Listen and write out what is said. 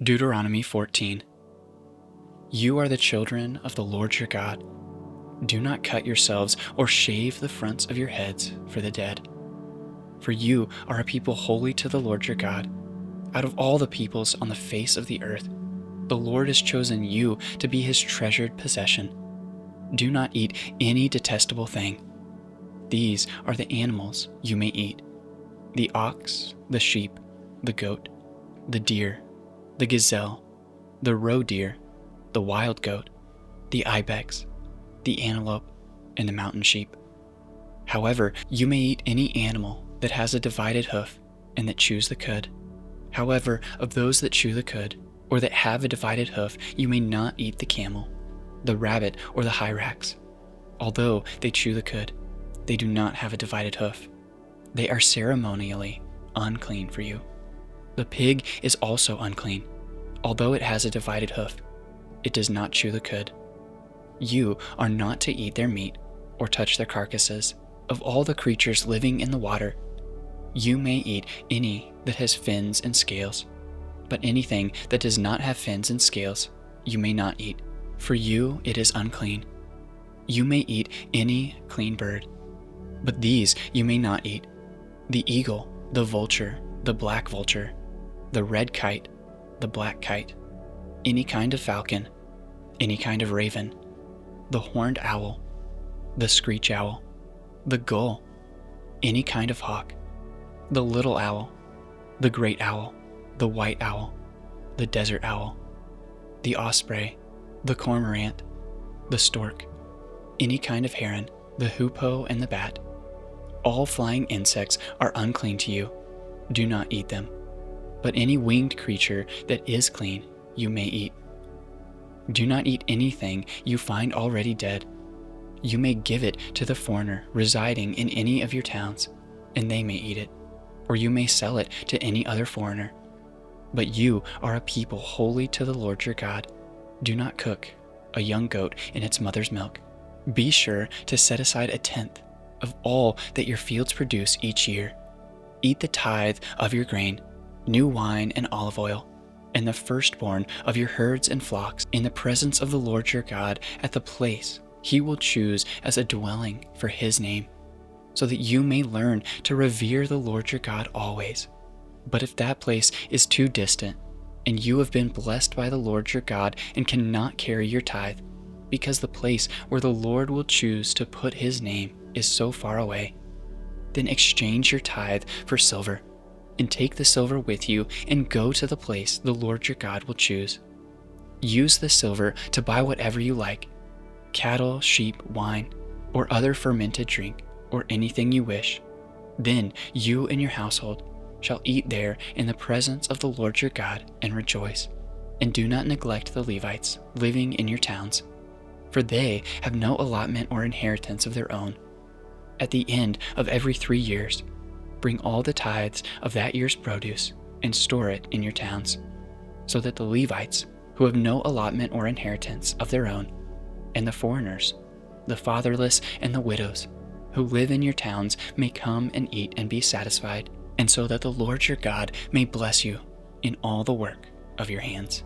Deuteronomy 14. You are the children of the Lord your God. Do not cut yourselves or shave the fronts of your heads for the dead. For you are a people holy to the Lord your God. Out of all the peoples on the face of the earth, the Lord has chosen you to be his treasured possession. Do not eat any detestable thing. These are the animals you may eat: the ox, the sheep, the goat, the deer, the gazelle, the roe deer, the wild goat, the ibex, the antelope, and the mountain sheep. However, you may eat any animal that has a divided hoof and that chews the cud. However, of those that chew the cud, or that have a divided hoof, you may not eat the camel, the rabbit, or the hyrax. Although they chew the cud, they do not have a divided hoof. They are ceremonially unclean for you. The pig is also unclean. Although it has a divided hoof, it does not chew the cud. You are not to eat their meat or touch their carcasses. Of all the creatures living in the water, you may eat any that has fins and scales, but anything that does not have fins and scales you may not eat. For you it is unclean. You may eat any clean bird, but these you may not eat: the eagle, the vulture, the black vulture, the red kite, the black kite, any kind of falcon, any kind of raven, the horned owl, the screech owl, the gull, any kind of hawk, the little owl, the great owl, the white owl, the desert owl, the osprey, the cormorant, the stork, any kind of heron, the hoopoe and the bat. All flying insects are unclean to you. Do not eat them. But any winged creature that is clean you may eat. Do not eat anything you find already dead. You may give it to the foreigner residing in any of your towns, and they may eat it, or you may sell it to any other foreigner. But you are a people holy to the Lord your God. Do not cook a young goat in its mother's milk. Be sure to set aside a tenth of all that your fields produce each year. Eat the tithe of your grain, new wine and olive oil, and the firstborn of your herds and flocks in the presence of the Lord your God at the place he will choose as a dwelling for his name, so that you may learn to revere the Lord your God always. But if that place is too distant, and you have been blessed by the Lord your God and cannot carry your tithe, because the place where the Lord will choose to put his name is so far away, then exchange your tithe for silver, and take the silver with you and go to the place the Lord your God will choose. Use the silver to buy whatever you like: cattle, sheep, wine, or other fermented drink, or anything you wish. Then you and your household shall eat there in the presence of the Lord your God and rejoice. And do not neglect the Levites living in your towns, for they have no allotment or inheritance of their own. At the end of every 3 years, bring all the tithes of that year's produce and store it in your towns, so that the Levites, who have no allotment or inheritance of their own, and the foreigners, the fatherless, and the widows who live in your towns may come and eat and be satisfied, and so that the Lord your God may bless you in all the work of your hands.